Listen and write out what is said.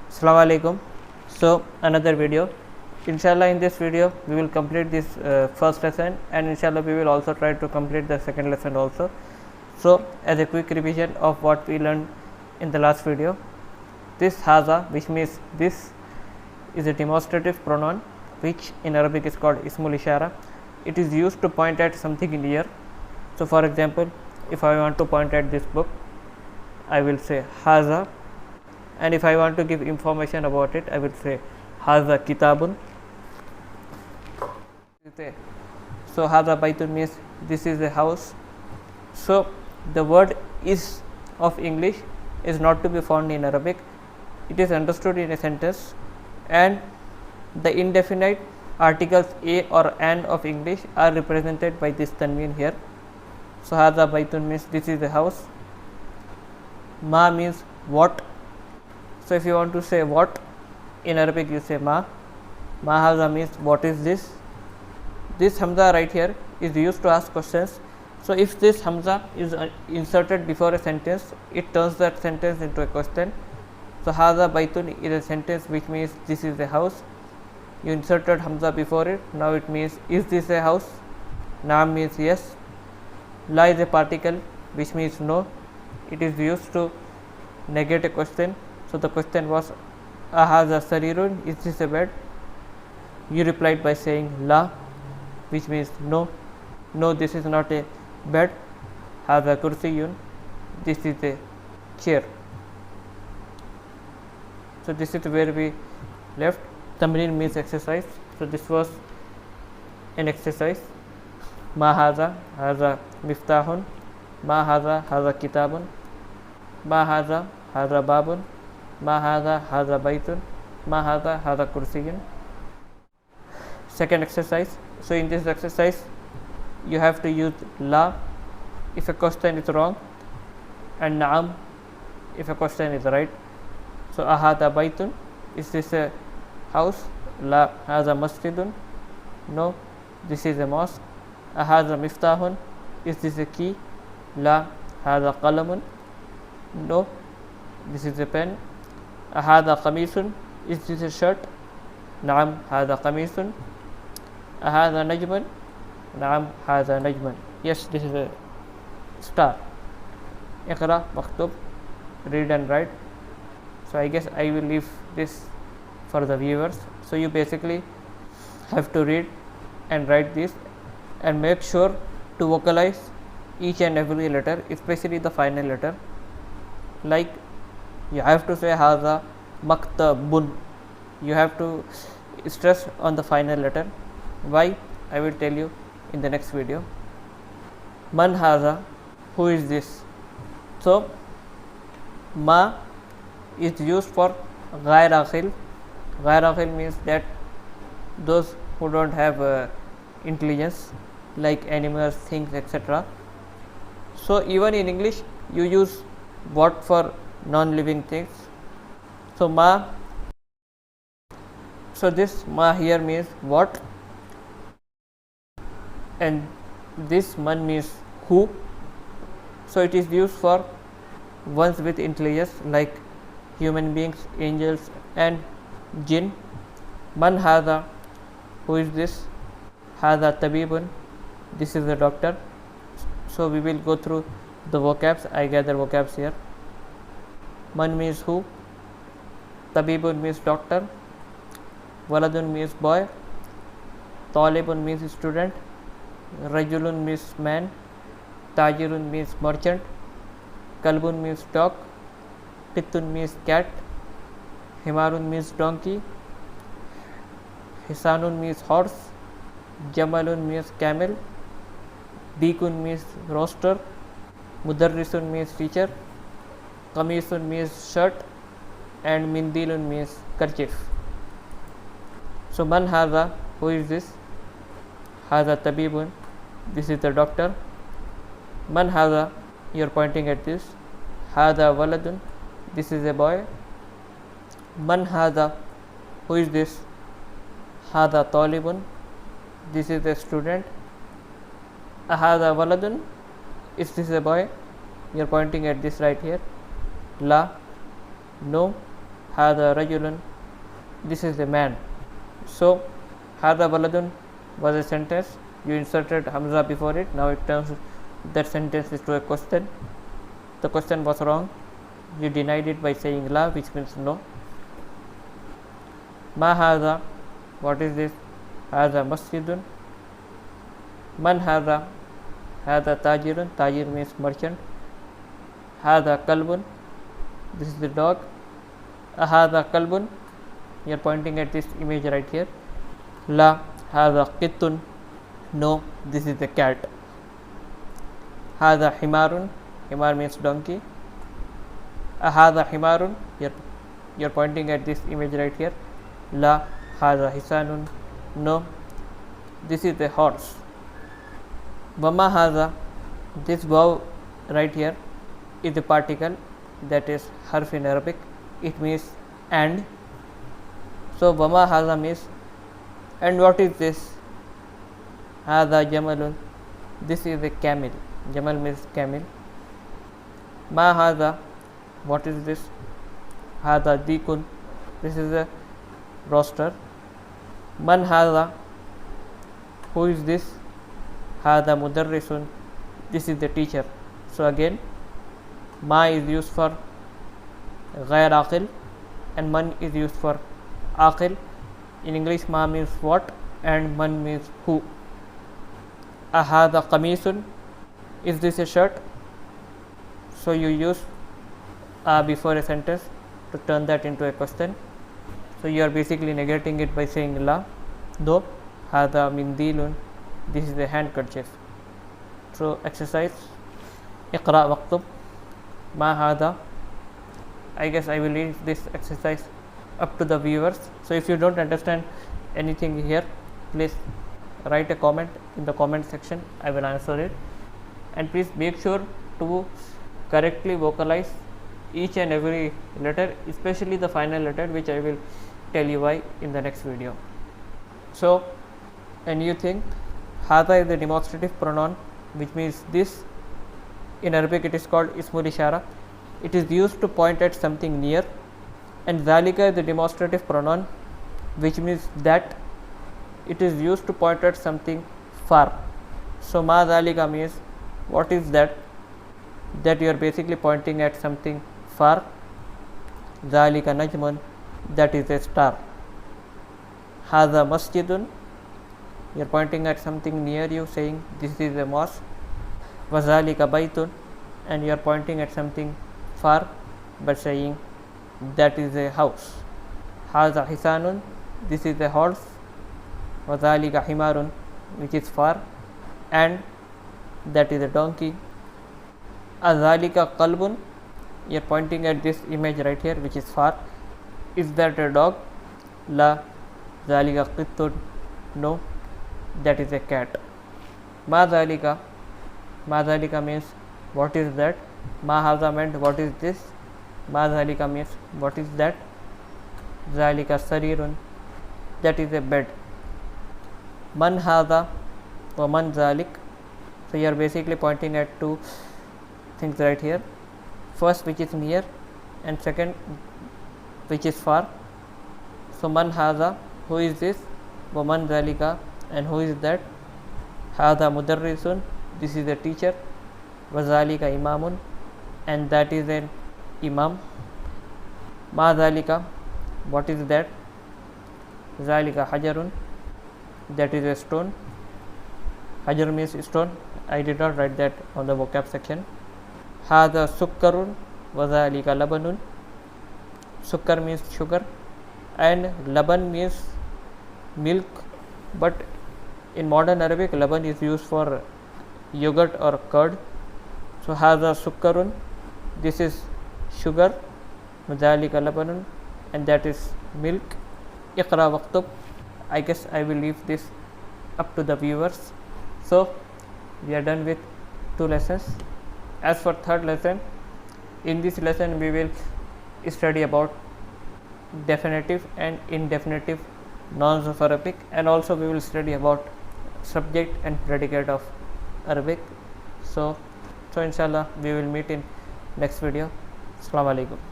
Assalamu alaikum. So another video. Inshallah, in this video we will complete this first lesson, and inshallah we will also try to complete the second lesson also. So as a quick revision of what we learned in the last video, this haza, which means this, is a demonstrative pronoun which in Arabic is called ismul ishara. It is used to point at something in here. So for example, if I want to point at this book, I will say haza, and if I want to give information about it, I will say haza kitabun. So haza baitun means this is a house. So the word is of English is not to be found in Arabic. It is understood in a sentence, and the indefinite articles a or an of English are represented by this tanween here. So haza baitun means this is a house. Ma means what. So if you want to say what in Arabic, you say ma. Ma haza means what is this. This hamza right here is used to ask questions. So if this hamza is inserted before a sentence, it turns that sentence into a question. So haza baitun is a sentence which means this is a house. You inserted hamza before it, now it means is this a house. Naam means yes. La is a particle which means no. It is used to negate a question. So the question was ahaza sarirun, is this a bed? You replied by saying la, which means no. No, this is not a bed. Haza kursiyun, this is a chair. So this is where we left. Tamreen means exercise. So this was an exercise. Ma haza, haza miftahun. Ma haza, haza kitabun. Ma haza, haza babun. Ma haza, haza baitun. Ma haza, haza kursiyun. Second exercise. So in this exercise, you have to use la if a question is wrong, and naam if a question is right. So ahada baitun, is this a house? La haza masjidun, no, this is a mosque. Ahada miftahun, is this a key? La haza qalamun, no, this is a pen. Ahada qamisun, is this a shirt? Naam hada qamisun. Ahada najman, naam hada najman, yes, this is a star. Iqra maktub, read and write. So I guess I will leave this for the viewers. So you basically have to read and write this, and make sure to vocalize each and every letter, especially the final letter. Like you have to say haza maktabun, you have to stress on the final letter. Why? I will tell you in the next video. Man haza, who is this? So ma is used for ghair aqil. Ghair aqil means that those who don't have intelligence, like animals, things, etc. So even in English you use what for non-living things. So ma, so this ma here means what, and this man means who. So it is used for ones with intelligence, like human beings, angels and jinn. Man haza, who is this? Haza tabibun, this is the doctor. So we will go through the vocabs. I gather vocabs here. Man means who, tabibun means doctor, waladun means boy, talibun means student, rajulun means man, tajirun means merchant, kalbun means dog, qitun means cat, himarun means donkey, hisanun means horse, jamalun means camel, dikun means roaster, mudarrisun means teacher, qamisun means shirt, and mindilun means kerchief. So man haza, who is this? Haza tabibun, this is the doctor. Man haza, you are pointing at this. Haza waladun, this is a boy. Man haza, who is this? Haza talibun, this is a student. Ahada waladun, is this a boy? You are pointing at this right here. La, no, Hada rajulun, this is a man. So Hada baladun was a sentence, you inserted Hamza before it, now it turns that sentence into a question. The question was wrong, you denied it by saying la, which means no. Ma hada, what is this? Hada masjidun. Man hada, hada tajirun, tajir means merchant. Hada kalbun, this is the dog. Hada kalbun, you are pointing at this image right here. La, hada qittun, no, this is the cat. Hada himarun, himar means donkey. Hada himarun, you are pointing at this image right here. La, hada hisanun, no, this is the horse. Wama hada, this waw right here is the particle, that is harf in Arabic, it means and. So wama hada means and what is this? Hada jamalun, this is a camel, jamal means camel. Ma hada, what is this? Hada dikun, this is a roaster. Man hada, who is this? Hada mudarrisun, this is the teacher. So again, ma is used for ghair aqil and man is used for aqil. In English, ma means what and man means who. Hada qamisun, is this a shirt? So you use before a sentence to turn that into a question. So you are basically negating it by saying la. Do hada mindilun, this is a handkerchief. So exercise, iqra waktub. Ma hada, I guess I will leave this exercise up to the viewers. So if you don't understand anything here, please write a comment in the comment section, I will answer it. And please make sure to correctly vocalize each and every letter, especially the final letter, which I will tell you why in the next video. So a new thing, hada is a demonstrative pronoun, which means this. In Arabic it is called ismul ishara. It is used to point at something near. And zalika is the demonstrative pronoun, which means that. It is used to point at something far. So ma zalika means what is that? That you are basically pointing at something far. Zalika najmun, that is a star. Hadha masjidun, you are pointing at something near you, saying this is a mosque. Wazalika baitun, and you are pointing at something far but saying that is a house. Hadha hisanun, this is a horse. Wazalika himarun, which is far, and that is a donkey. Azalika qalbun, you are pointing at this image right here, which is far. Is that a dog? La, zalika qittun, no, that is a cat. Ma zalika, ma zalika means what is that? Ma haza meant what is this? Ma zalika means what is that? Zalika sarirun, that is a bed. Man haza wa man zalik, so you are basically pointing at two things right here. First, which is near, and second, which is far. So man haza, who is this? Wa man zalika, and who is that? Hada mudarrisun, this is a teacher. Wa zalika imamun, and that is an imam. Ma zalika, what is that? Zalika hajarun, that is a stone. Hajar means stone. I did not write that on the vocab section. Hada sukkarun, wa zalika labanun. Sukkar means sugar and laban means milk, but in modern Arabic laban is used for yogurt or curd. So hada sukkarun, this is sugar. Wa zalika labanun, and that is milk. Iqra waktub, I guess I will leave this up to the viewers. So we are done with 2 lessons. As for third lesson, in this lesson we will study about definitive and indefinitive nouns of Arabic, and also we will study about subject and predicate of Arabic. So inshallah we will meet in next video. Assalamu alaikum.